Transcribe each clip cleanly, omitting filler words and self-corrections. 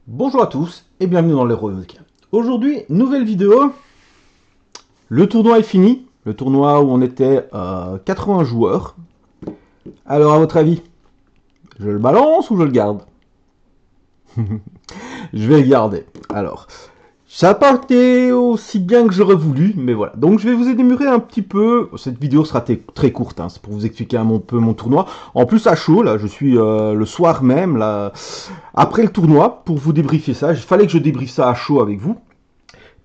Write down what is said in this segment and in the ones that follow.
Bonjour à tous et bienvenue dans l'Héroïque. Aujourd'hui, nouvelle vidéo. Le tournoi est fini. Le tournoi où on était 80 joueurs. Alors, à votre avis, je le balance ou je le garde? Je vais le garder. Alors, ça n'a pas été aussi bien que j'aurais voulu, mais voilà. Donc, je vais vous énumérer un petit peu. Cette vidéo sera très courte, hein, c'est pour vous expliquer un peu mon tournoi. En plus, à chaud, là, je suis le soir même, là, après le tournoi, pour vous débriefer ça. Il fallait que je débriefe ça à chaud avec vous.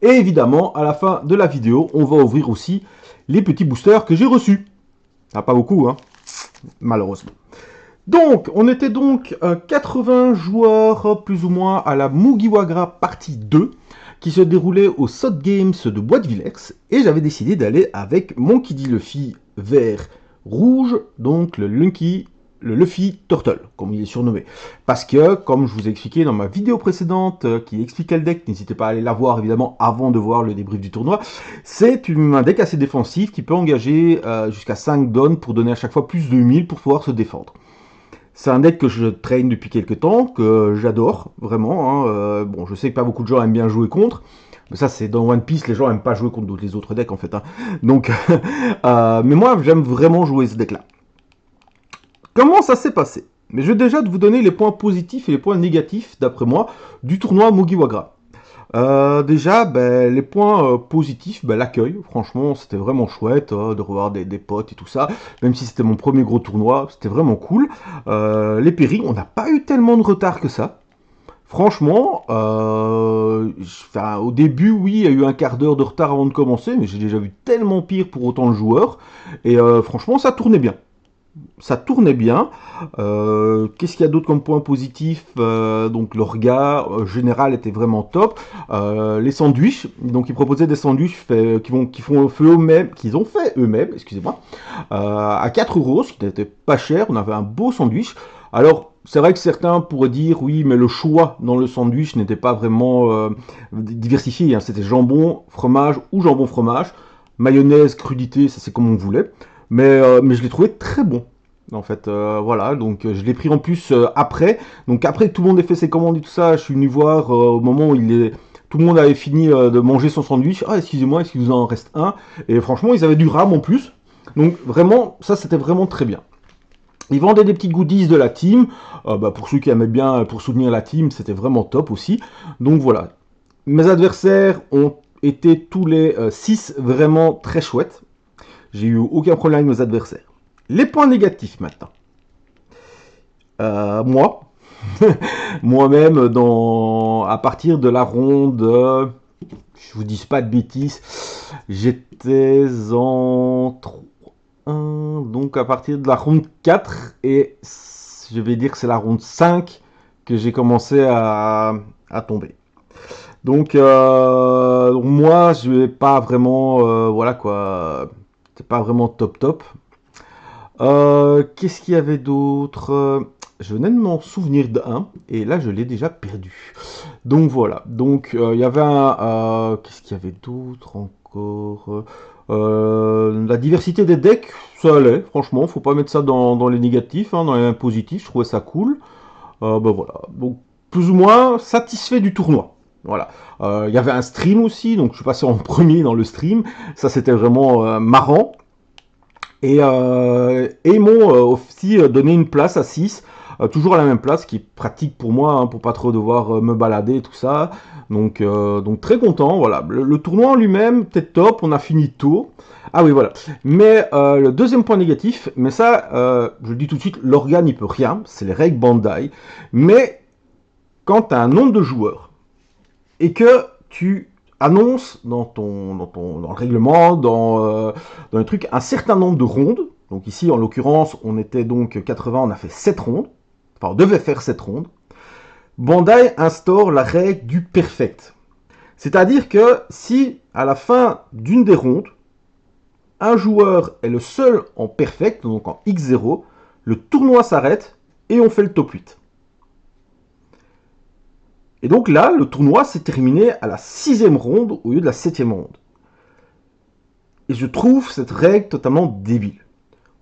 Et évidemment, à la fin de la vidéo, on va ouvrir aussi les petits boosters que j'ai reçus. Ah, pas beaucoup, hein, malheureusement. Donc, on était donc 80 joueurs, plus ou moins, à la Mugiwara partie 2, qui se déroulait au Sot Games de Bois de Villers, et j'avais décidé d'aller avec mon Kiddy Luffy vert rouge, donc le Luffy Turtle, comme il est surnommé. Parce que, comme je vous ai expliqué dans ma vidéo précédente qui expliquait le deck, n'hésitez pas à aller la voir évidemment avant de voir le débrief du tournoi, c'est un deck assez défensif qui peut engager jusqu'à 5 dons pour donner à chaque fois plus de 1000 pour pouvoir se défendre. C'est un deck que je traîne depuis quelques temps, que j'adore, vraiment. Hein. Bon, je sais que pas beaucoup de gens aiment bien jouer contre. Mais ça, c'est dans One Piece, les gens aiment pas jouer contre les autres decks, en fait. Hein. Donc, mais moi, j'aime vraiment jouer ce deck-là. Comment ça s'est passé? Mais je vais déjà vous donner les points positifs et les points négatifs, d'après moi, du tournoi Mugiwara. Déjà, ben, les points positifs, ben, l'accueil, franchement, c'était vraiment chouette de revoir des potes et tout ça. Même si c'était mon premier gros tournoi, c'était vraiment cool. Les péris, on n'a pas eu tellement de retard que ça. Franchement, au début, oui, il y a eu un quart d'heure de retard avant de commencer, mais j'ai déjà vu tellement pire pour autant de joueurs. Et franchement, ça tournait bien, ça tournait bien. Qu'est-ce qu'il y a d'autre comme point positif? Donc le regard général était vraiment top. Les sandwichs, donc ils proposaient des sandwichs qui font feu eux-mêmes, qu'ils ont fait eux-mêmes, excusez-moi, à 4 euros, ce qui n'était pas cher. On avait un beau sandwich. Alors c'est vrai que certains pourraient dire oui, mais le choix dans le sandwich n'était pas vraiment diversifié. Hein. C'était jambon, fromage ou jambon fromage, mayonnaise, crudité, ça c'est comme on voulait. Mais je l'ai trouvé très bon. En fait, voilà, donc je l'ai pris en plus après. Donc après que tout le monde ait fait ses commandes et tout ça, je suis venu voir au moment où tout le monde avait fini de manger son sandwich. Ah, excusez-moi, est-ce qu'il vous en reste un? Et franchement, ils avaient du rhum en plus. Donc vraiment, ça c'était vraiment très bien. Ils vendaient des petits goodies de la team. Bah, pour ceux qui aimaient bien, pour soutenir la team, c'était vraiment top aussi. Donc voilà. Mes adversaires ont été tous les 6 vraiment très chouettes. J'ai eu aucun problème avec mes adversaires. Les points négatifs maintenant. Moi, moi-même, à partir de la ronde, je vous dis pas de bêtises, j'étais en 3, donc à partir de la ronde 4, et je vais dire que c'est la ronde 5 que j'ai commencé à tomber. Donc moi, je vais pas vraiment, voilà quoi, c'est pas vraiment top. Qu'est-ce qu'il y avait d'autre? Je venais de m'en souvenir d'un, et là je l'ai déjà perdu. Donc voilà, donc il y avait qu'est-ce qu'il y avait d'autre encore? La diversité des decks, ça allait, franchement, faut pas mettre ça dans les négatifs, hein, dans les positifs, je trouvais ça cool. Ben voilà, donc plus ou moins satisfait du tournoi. Voilà. Il y avait un stream aussi, donc je suis passé en premier dans le stream. Ça c'était vraiment marrant. Et ils m'ont aussi donné une place à 6, toujours à la même place, qui est pratique pour moi, hein, pour pas trop devoir me balader et tout ça. Donc très content, voilà. Le tournoi en lui-même, peut-être top, on a fini tôt. Ah oui, voilà. Mais le deuxième point négatif, mais ça, je le dis tout de suite, l'organe n'y peut rien, c'est les règles Bandai. Mais quand tu as un nombre de joueurs, et que tu annonces dans le règlement, dans le truc, un certain nombre de rondes. Donc ici, en l'occurrence, on était donc 80, on a fait 7 rondes. Enfin, on devait faire 7 rondes. Bandai instaure la règle du perfect. C'est-à-dire que si, à la fin d'une des rondes, un joueur est le seul en perfect, donc en X0, le tournoi s'arrête et on fait le top 8. Et donc là, le tournoi s'est terminé à la 6ème ronde au lieu de la 7ème ronde. Et je trouve cette règle totalement débile.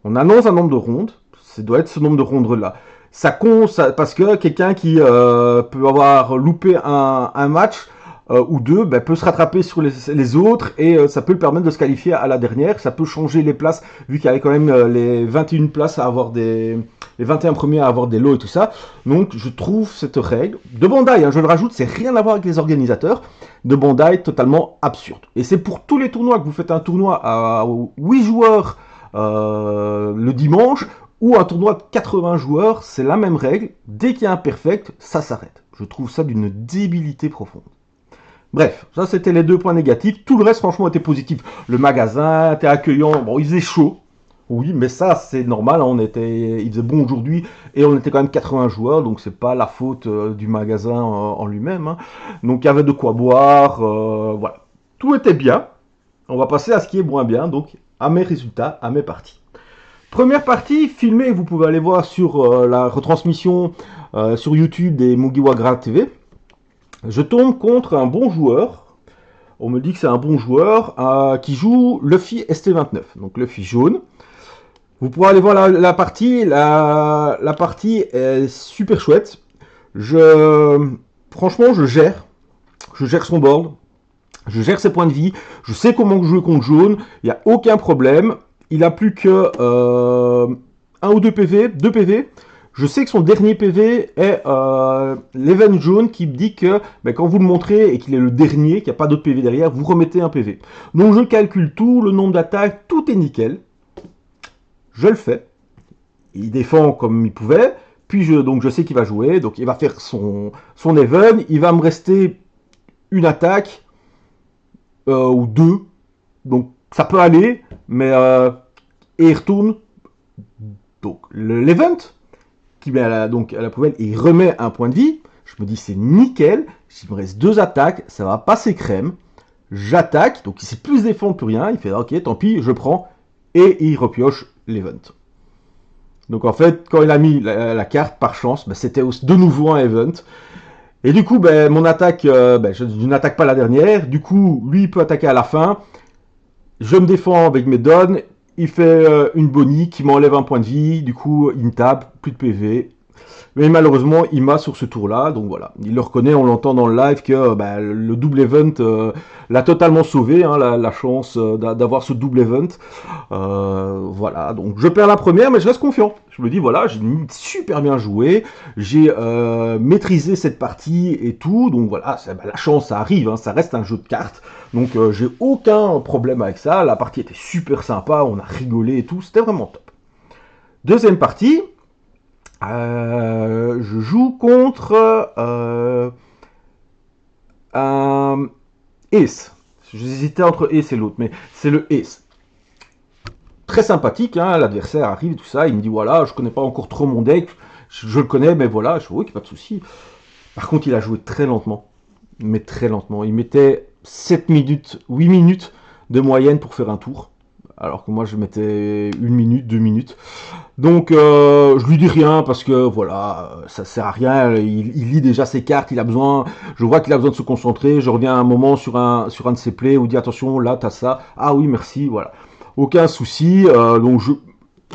On annonce un nombre de rondes, ça doit être ce nombre de rondes-là. parce que quelqu'un qui peut avoir loupé un match ou deux, ben, peut se rattraper sur les autres et ça peut le permettre de se qualifier à la dernière. Ça peut changer les places, vu qu'il y avait quand même les 21 places à avoir les 21 premiers à avoir des lots et tout ça. Donc je trouve cette règle de Bandai, hein, je le rajoute, c'est rien à voir avec les organisateurs de Bandai, totalement absurde. Et c'est pour tous les tournois que vous faites un tournoi à 8 joueurs le dimanche ou un tournoi de 80 joueurs, c'est la même règle. Dès qu'il y a un perfect, ça s'arrête. Je trouve ça d'une débilité profonde. Bref, ça c'était les 2 points négatifs. Tout le reste, franchement, était positif. Le magasin était accueillant. Bon, il faisait chaud. Oui, mais ça, c'est normal. Hein, il faisait bon aujourd'hui et on était quand même 80 joueurs, donc c'est pas la faute du magasin en lui-même. Hein. Donc il y avait de quoi boire. Voilà. Tout était bien. On va passer à ce qui est moins bien, donc à mes résultats, à mes parties. Première partie filmée, vous pouvez aller voir sur la retransmission sur YouTube des Mugiwara TV. Je tombe contre un bon joueur. On me dit que c'est un bon joueur qui joue Luffy ST29, donc Luffy jaune. Vous pourrez aller voir la partie. La partie est super chouette. Franchement, je gère son board. Je gère ses points de vie. Je sais comment jouer contre jaune. Il n'y a aucun problème. Il a plus que 1 ou 2 PV, 2 PV. Je sais que son dernier PV est l'event jaune qui me dit que quand vous le montrez et qu'il est le dernier, qu'il n'y a pas d'autre PV derrière, vous remettez un PV. Donc je calcule tout, le nombre d'attaques, tout est nickel. Je le fais. Il défend comme il pouvait. Puis donc je sais qu'il va jouer. Donc il va faire son event. Il va me rester une attaque ou 2. Donc ça peut aller. Mais et il retourne. Donc l'event qui met à la poubelle et il remet un point de vie. Je me dis c'est nickel. Il me reste 2 attaques. Ça va passer crème. J'attaque. Donc il sait plus défendre, plus rien. Il fait ok, tant pis, je prends. Et il repioche l'event. Donc en fait, quand il a mis la carte, par chance, c'était de nouveau un event. Et du coup, mon attaque, je n'attaque pas la dernière. Du coup, lui, il peut attaquer à la fin. Je me défends avec mes dons. Il fait une bonnie qui m'enlève un point de vie. Du coup, il me tape, plus de PV. Mais malheureusement, il m'a sur ce tour-là. Donc voilà, il le reconnaît, on l'entend dans le live que le double event l'a totalement sauvé, hein, la chance d'avoir ce double event. Voilà, donc je perds la première, mais je reste confiant. Je me dis, voilà, j'ai super bien joué, j'ai maîtrisé cette partie et tout. Donc voilà, la chance, ça arrive, hein, ça reste un jeu de cartes. Donc j'ai aucun problème avec ça. La partie était super sympa, on a rigolé et tout, c'était vraiment top. Deuxième partie. Je joue contre un Ace. J'hésitais entre Ace et l'autre, mais c'est le Ace. Très sympathique, hein, l'adversaire arrive et tout ça. Il me dit voilà, je connais pas encore trop mon deck, je le connais, mais voilà, je vois qu'il n'y a pas de souci. Par contre, il a joué très lentement, mais très lentement. Il mettait 7 minutes, 8 minutes de moyenne pour faire un tour. Alors que moi je mettais 1 minute, 2 minutes. Donc je lui dis rien parce que voilà, ça sert à rien. Il lit déjà ses cartes, il a besoin. Je vois qu'il a besoin de se concentrer. Je reviens un moment sur un de ses plays où il dit attention, là t'as ça. Ah oui, merci, voilà. Aucun souci. Donc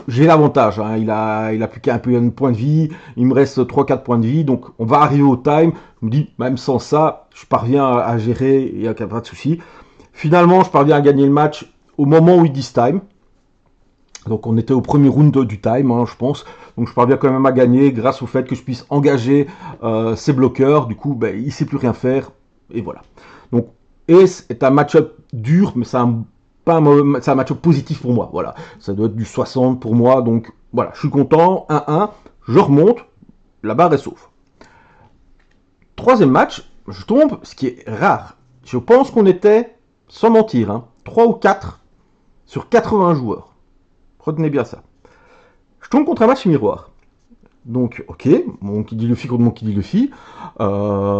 j'ai l'avantage. Hein. Il a plus qu'un peu de point de vie. Il me reste 3-4 points de vie. Donc on va arriver au time. Je me dis même sans ça, je parviens à gérer. Il n'y a pas de souci. Finalement, je parviens à gagner le match au moment où ils disent time. Donc on était au premier round du time, hein, je pense. Donc je parviens quand même à gagner grâce au fait que je puisse engager ces bloqueurs. Du coup, il ne sait plus rien faire. Et voilà. Donc Ace est un match-up dur, mais c'est un match-up positif pour moi. Voilà. Ça doit être du 60 pour moi. Donc voilà, je suis content. 1-1. Je remonte. La barre est sauve. Troisième match, je tombe, ce qui est rare. Je pense qu'on était, sans mentir, hein, 3 ou 4 sur 80 joueurs. Retenez bien ça. Je tombe contre un match miroir. Donc, ok, mon qui dit Luffy contre mon qui dit Luffy. Au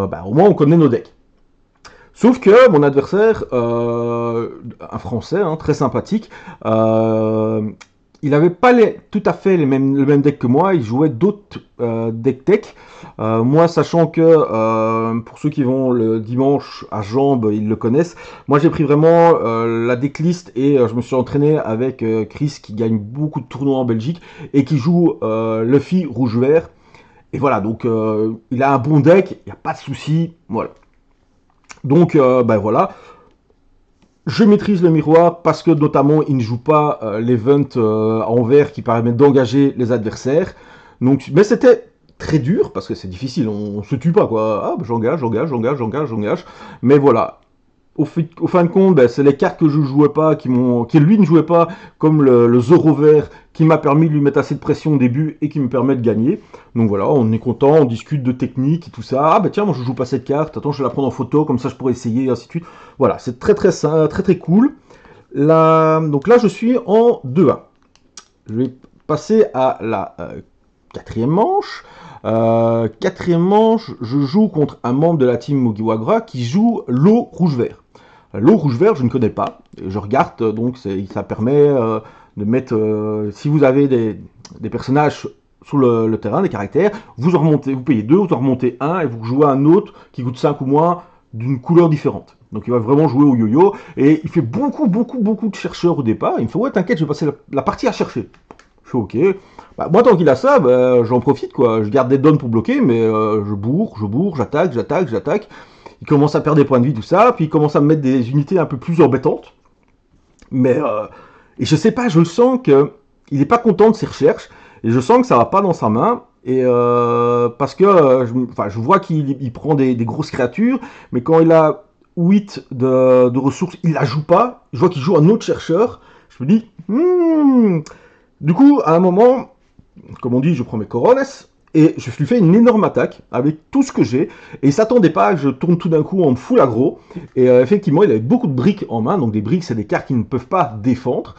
moins, on connaît nos decks. Sauf que mon adversaire, un Français, hein, très sympathique, il n'avait pas tout à fait le même deck que moi. Il jouait d'autres deck tech. Moi, sachant que pour ceux qui vont le dimanche à Jambes, ils le connaissent. Moi, j'ai pris vraiment la decklist et je me suis entraîné avec Chris qui gagne beaucoup de tournois en Belgique et qui joue Luffy rouge-vert. Et voilà, donc il a un bon deck, il n'y a pas de souci, voilà. Donc ben voilà, je maîtrise le miroir parce que notamment il ne joue pas l'event en vert qui permet d'engager les adversaires. Donc, mais c'était très dur parce que c'est difficile, on se tue pas quoi. Ah, ben, j'engage. Mais voilà, au fin de compte, ben, c'est les cartes que je jouais pas, qui lui ne jouait pas, comme le Zoro vert, qui m'a permis de lui mettre assez de pression au début et qui me permet de gagner. Donc voilà, on est content, on discute de technique et tout ça. Ah bah tiens, moi je joue pas cette carte, attends, je vais la prendre en photo, comme ça je pourrais essayer, et ainsi de suite. Voilà, c'est très cool. Donc là, je suis en 2-1. Je vais passer à la quatrième manche. Quatrième manche, je joue contre un membre de la team Mugiwara qui joue l'eau rouge-vert. L'eau rouge-vert, je ne connais pas. Je regarde, donc ça permet de mettre... si vous avez des personnages sur le terrain, des caractères, vous en remontez, vous payez 2, vous en remontez un, et vous jouez un autre qui coûte 5 ou moins d'une couleur différente. Donc il va vraiment jouer au yo-yo, et il fait beaucoup de chercheurs au départ. Il me fait, ouais, t'inquiète, je vais passer la partie à chercher. Je fais, ok. Bah, moi, tant qu'il a ça, bah, j'en profite, quoi. Je garde des dons pour bloquer, mais je bourre, j'attaque. Il commence à perdre des points de vie, tout ça, puis il commence à me mettre des unités un peu plus embêtantes. Mais, et je sais pas, je le sens que il est pas content de ses recherches, et je sens que ça va pas dans sa main, et parce que je vois qu'il prend des grosses créatures, mais quand il a 8 de ressources, il la joue pas. Je vois qu'il joue un autre chercheur. Je me dis, Du coup, à un moment, comme on dit, je prends mes corones, et je lui fais une énorme attaque avec tout ce que j'ai, et il s'attendait pas que je tourne tout d'un coup en full aggro, et effectivement il avait beaucoup de briques en main, donc des briques c'est des cartes qui ne peuvent pas défendre,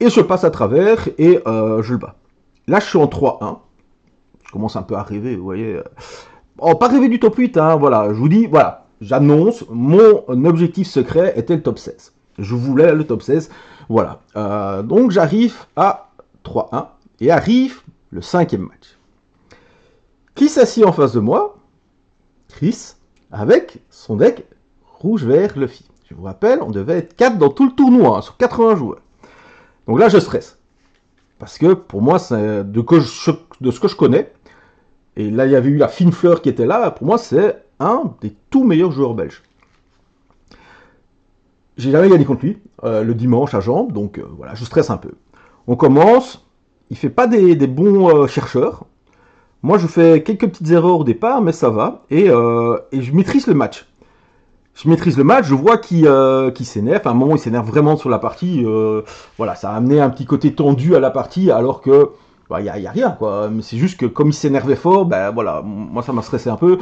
et je passe à travers, et je le bats. Là je suis en 3-1, je commence un peu à rêver, vous voyez. Oh, pas rêver du top 8, hein, voilà, je vous dis, voilà, j'annonce, mon objectif secret était le top 16. Je voulais le top 16, voilà. Donc j'arrive à 3-1, et arrive le 5e match. Qui s'assit en face de moi? Chris, avec son deck rouge-vert Luffy. Je vous rappelle, on devait être 4 dans tout le tournoi, hein, sur 80 joueurs. Donc là, je stresse. Parce que pour moi, c'est de ce que je connais, et là, il y avait eu la fine fleur qui était là, pour moi, c'est un des tout meilleurs joueurs belges. J'ai jamais gagné contre lui, le dimanche à Jambes, donc voilà, je stresse un peu. On commence, il fait pas des bons chercheurs. Moi, je fais quelques petites erreurs au départ, mais ça va. Et je maîtrise le match. Je vois qu'il s'énerve. À un moment, il s'énerve vraiment sur la partie. Voilà, ça a amené un petit côté tendu à la partie, alors que bah, y a rien, quoi. Mais c'est juste que comme il s'énervait fort, ben voilà, moi ça m'a stressé un peu.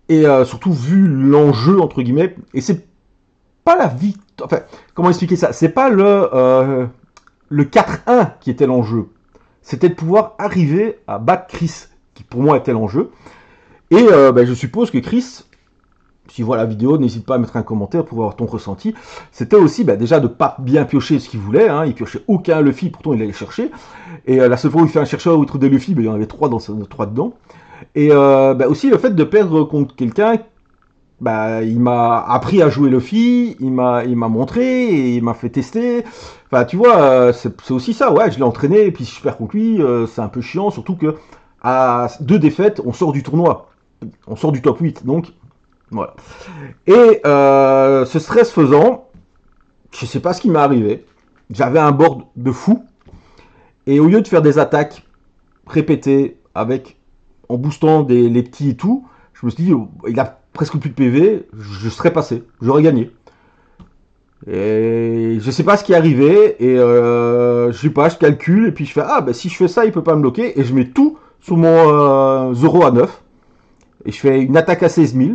Et surtout vu l'enjeu entre guillemets. Et c'est pas la vie. Enfin, comment expliquer ça? C'est pas le 4-1 qui était l'enjeu. C'était de pouvoir arriver à battre Chris, qui pour moi était l'enjeu. Et je suppose que Chris, si tu vois la vidéo, n'hésite pas à mettre un commentaire pour voir ton ressenti. C'était aussi déjà de pas bien piocher ce qu'il voulait. Hein. Il piochait aucun Luffy, pourtant il allait chercher. Et la seule fois où il fait un chercheur où il trouve des Luffy, il y en avait 3 dedans. Et aussi le fait de perdre contre quelqu'un, il m'a appris à jouer Luffy, il m'a montré, et il m'a fait tester. Enfin, tu vois, c'est aussi ça, ouais, je l'ai entraîné, et puis si je perds contre lui, c'est un peu chiant, surtout que à 2 défaites, on sort du tournoi. On sort du top 8, donc voilà. Et ce stress faisant, je sais pas ce qui m'est arrivé. J'avais un board de fou, et au lieu de faire des attaques répétées en boostant les petits et tout, je me suis dit, il a presque plus de PV, je serais passé, j'aurais gagné. Et je sais pas ce qui est arrivé, et je sais pas, je calcule, et puis je fais, si je fais ça, il peut pas me bloquer, et je mets tout sur mon Zoro à 9, et je fais une attaque à 16 000,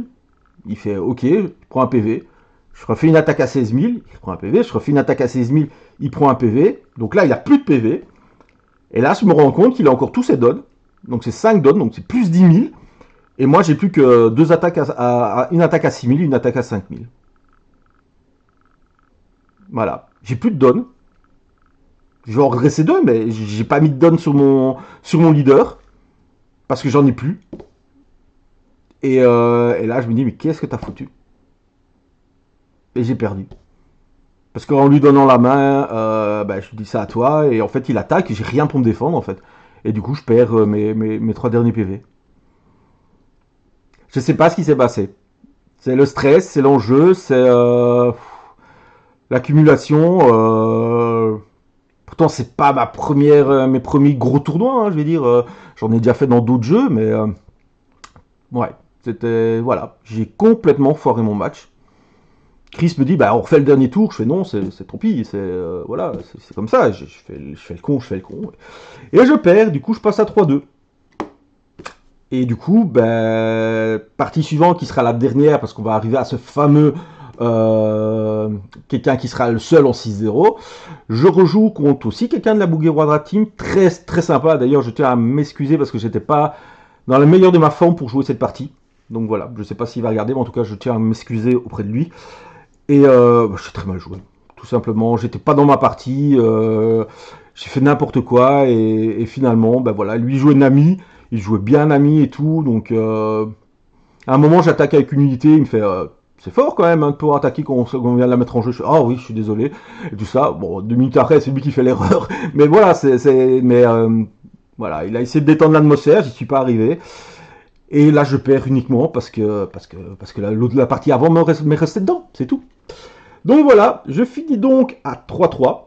il fait, ok, il prend un PV, je refais une attaque à 16 000, il prend un PV, je refais une attaque à 16 000, il prend un PV, donc là, il a plus de PV, et là, je me rends compte qu'il a encore tous ses dons, donc c'est 5 dons, donc c'est plus 10 000, et moi, j'ai plus que 2 attaques une attaque à 6 000, une attaque à 5 000. Voilà. J'ai plus de dons. Je vais en regresser 2, mais j'ai pas mis de dons sur mon leader. Parce que j'en ai plus. Et là, je me dis, mais qu'est-ce que t'as foutu? Et j'ai perdu. Parce qu'en lui donnant la main, je lui dis ça à toi, et en fait, il attaque, et j'ai rien pour me défendre, en fait. Et du coup, je perds mes 3 derniers PV. Je sais pas ce qui s'est passé. C'est le stress, c'est l'enjeu, c'est l'accumulation. Pourtant, c'est pas mes premiers gros tournois, hein, je vais dire. J'en ai déjà fait dans d'autres jeux, mais ouais, c'était voilà, j'ai complètement foiré mon match. Chris me dit, bah on refait le dernier tour. Je fais non, c'est tant pis, c'est voilà, c'est comme ça. Je fais le con, je fais le con. Et je perds. Du coup, je passe à 3-2. Et du coup, ben, partie suivante qui sera la dernière, parce qu'on va arriver à ce fameux quelqu'un qui sera le seul en 6-0. Je rejoue contre aussi quelqu'un de la Bouguer Quadra Team, très très sympa. D'ailleurs, je tiens à m'excuser parce que j'étais pas dans la meilleure de ma forme pour jouer cette partie. Donc voilà, je sais pas s'il va regarder, mais en tout cas, je tiens à m'excuser auprès de lui. Et j'ai très mal joué, tout simplement. J'étais pas dans ma partie, j'ai fait n'importe quoi et finalement, ben voilà, lui jouait Nami, il jouait bien Nami et tout, donc à un moment j'attaque avec une unité, il me fait c'est fort quand même hein, pour attaquer quand on vient de la mettre en jeu. Je fais, ah oui, je suis désolé et tout ça. Bon, 2 minutes après, c'est lui qui fait l'erreur, mais voilà, mais voilà, il a essayé de détendre l'atmosphère, j'y suis pas arrivé. Et là, je perds uniquement parce que la partie avant m'est restée dedans, c'est tout. Donc voilà, je finis donc à 3-3,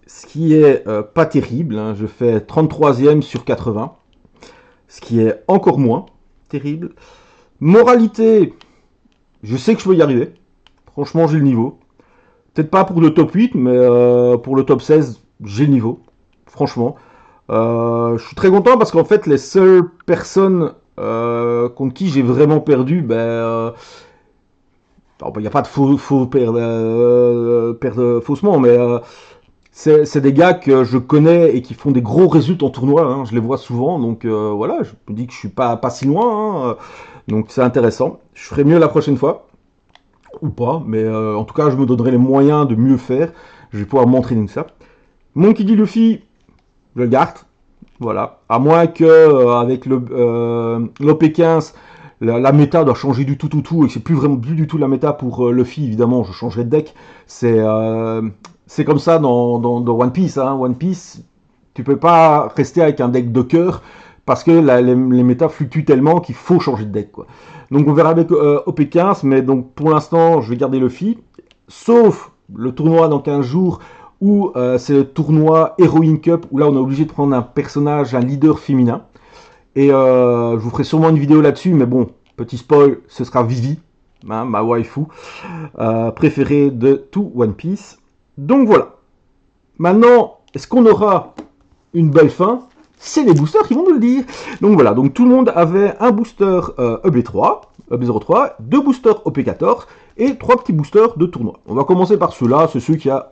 ce qui est pas terrible. Hein. Je fais 33e sur 80, ce qui est encore moins terrible. Moralité, je sais que je peux y arriver. Franchement, j'ai le niveau. Peut-être pas pour le top 8, mais pour le top 16, j'ai le niveau. Franchement. Je suis très content parce qu'en fait, les seules personnes contre qui j'ai vraiment perdu, ben, il n'y a pas de faux perdre faussement, mais c'est des gars que je connais et qui font des gros résultats en tournoi. Hein, je les vois souvent, donc voilà, je me dis que je suis pas si loin. Hein, donc c'est intéressant. Je ferai mieux la prochaine fois, ou pas, mais en tout cas, je me donnerai les moyens de mieux faire. Je vais pouvoir m'entraîner ça. Monkey D. Luffy, je le garde. Voilà. À moins que avec l'OP15, la méta doit changer du tout et que c'est plus du tout la méta pour Luffy, évidemment, je changerai de deck. C'est comme ça dans One Piece. Hein. One Piece, tu peux pas rester avec un deck de cœur parce que les méta fluctuent tellement qu'il faut changer de deck. Quoi. Donc on verra avec OP15, mais donc pour l'instant, je vais garder Luffy. Sauf le tournoi dans 15 jours où c'est le tournoi Heroine Cup, où là on est obligé de prendre un personnage, un leader féminin. Et je vous ferai sûrement une vidéo là-dessus, mais bon, petit spoil, ce sera Vivi, hein, ma waifu préférée de tout One Piece. Donc voilà. Maintenant, est-ce qu'on aura une belle fin? C'est les boosters qui vont nous le dire. Donc voilà, donc tout le monde avait un booster EB3, EB03, 2 boosters OP14 et 3 petits boosters de tournoi. On va commencer par ceux-là, c'est ceux qui a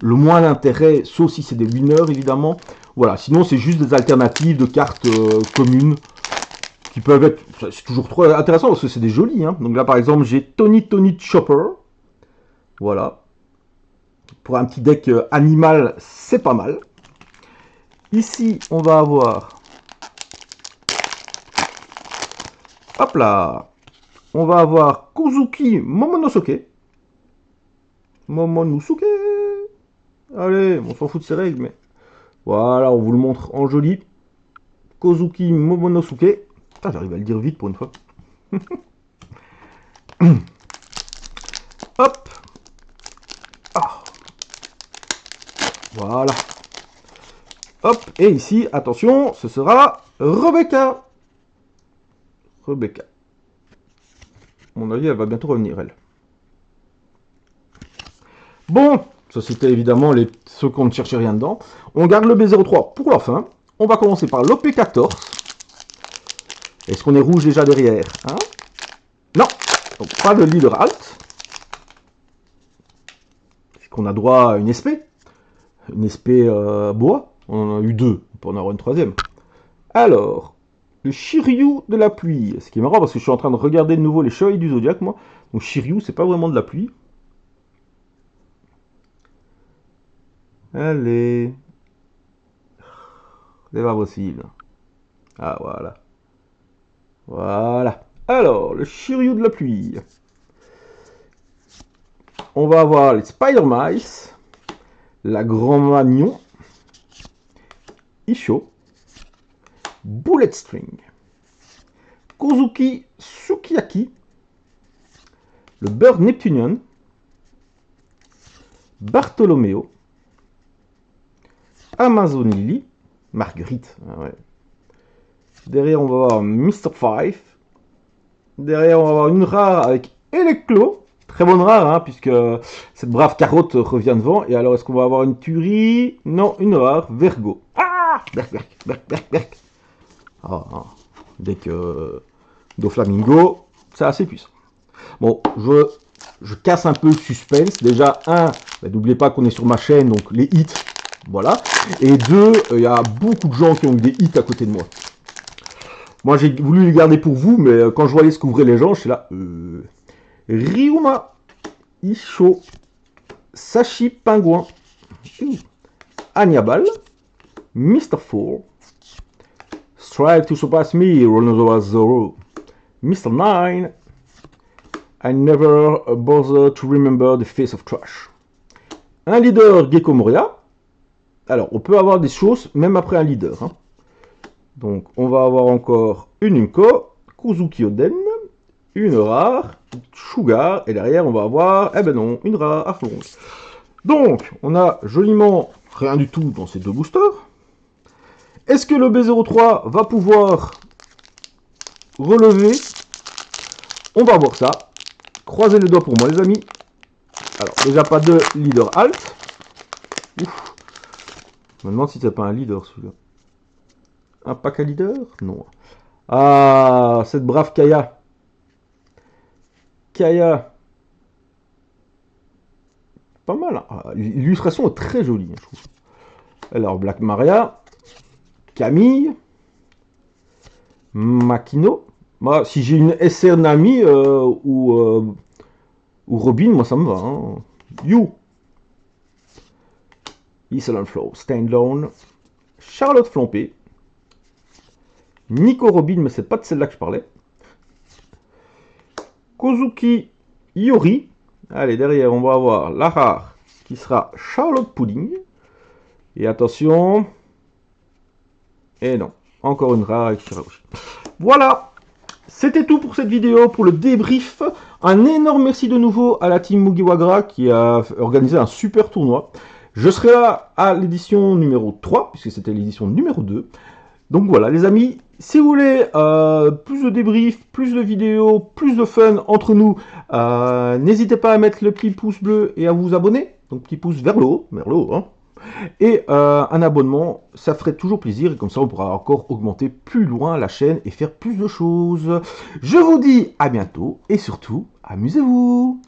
le moins d'intérêt, sauf si c'est des winners évidemment. Voilà, sinon c'est juste des alternatives de cartes communes qui peuvent être... C'est toujours trop intéressant parce que c'est des jolis. Hein. Donc là par exemple j'ai Tony Chopper. Voilà. Pour un petit deck animal, c'est pas mal. Ici on va avoir... Hop là. On va avoir Kozuki Momonosuke. Momonosuke. Allez, on s'en fout de ces règles, mais... Voilà, on vous le montre en joli. Kozuki Momonosuke. Ah, j'arrive à le dire vite pour une fois. Hop. Ah. Voilà. Hop. Et ici, attention, ce sera Rebecca. Rebecca. À mon avis, elle va bientôt revenir, elle. Bon, ça c'était évidemment ceux qu'on ne cherchait rien dedans. On garde le B03 pour la fin. On va commencer par l'OP14. Est-ce qu'on est rouge déjà derrière hein? Non, donc pas de leader alt. Est-ce qu'on a droit à une SP? Une SP bois? On en a eu 2, on peut en avoir une 3e. Alors, le Shiryu de la pluie. Ce qui est marrant parce que je suis en train de regarder de nouveau les Chevaliers du Zodiac, moi. Donc Shiryu, c'est pas vraiment de la pluie. Allez. C'est pas possible. Ah, voilà. Voilà. Alors, le Shiryu de la pluie. On va avoir les Spider-Mice, la Grand Magnon, Isho, Bullet String, Kozuki Sukiyaki, le Bird Neptunian, Bartolomeo, Amazon Lily, Marguerite. Ah ouais. Derrière, on va avoir Mr. Five. Derrière, on va avoir une rare avec Eleclo. Très bonne rare, hein, puisque cette brave carotte revient devant. Et alors, est-ce qu'on va avoir une tuerie? Non, une rare, Vergo. Ah, berk. Ah, dès que Doflamingo, c'est assez puissant. Bon, je casse un peu le suspense. Déjà, n'oubliez pas qu'on est sur ma chaîne, donc les hits, voilà. Et deux, il y a beaucoup de gens qui ont eu des hits à côté de moi. Moi, j'ai voulu les garder pour vous, mais quand je voyais ce qu'ouvraient les gens, je suis là. Ryuma, Isho, Sashi Pingouin, Anyabal, Mr. Four, Strive to Surpass Me, Rhinoceros Zoro, Mr. Nine, I Never Bother to Remember the Face of Trash. Un leader Gecko Moria. Alors, on peut avoir des choses même après un leader. Hein. Donc, on va avoir encore une Unko, Kuzuki Oden, une rare, Sugar, et derrière, on va avoir, eh ben non, une rare, Arflong. Donc, on a joliment rien du tout dans ces deux boosters. Est-ce que le B03 va pouvoir relever? On va voir ça. Croisez les doigts pour moi, les amis. Alors, déjà pas de leader alt. Ouf. Je me demande si c'est pas un leader, celui-là. Un pack à leader? Non. Ah, cette brave Kaya. Kaya. Pas mal. Hein. Ah, l'illustration est très jolie, je trouve. Alors, Black Maria. Camille. Makino. Moi, si j'ai une SR Nami ou Robin, moi ça me va. Hein. You. Isolon Flow. Standalone. Charlotte Flompé. Nico Robin, mais c'est pas de celle-là que je parlais. Kozuki Iori. Allez, derrière, on va avoir la rare qui sera Charlotte Pudding. Et attention. Et non, encore une rare avec Shirahoshi. Voilà, c'était tout pour cette vidéo, pour le débrief. Un énorme merci de nouveau à la team Mugiwagra qui a organisé un super tournoi. Je serai là à l'édition numéro 3, puisque c'était l'édition numéro 2. Donc voilà les amis, si vous voulez plus de débriefs, plus de vidéos, plus de fun entre nous, n'hésitez pas à mettre le petit pouce bleu et à vous abonner. Donc petit pouce vers le haut, hein. Et un abonnement, ça ferait toujours plaisir, et comme ça on pourra encore augmenter plus loin la chaîne et faire plus de choses. Je vous dis à bientôt, et surtout, amusez-vous!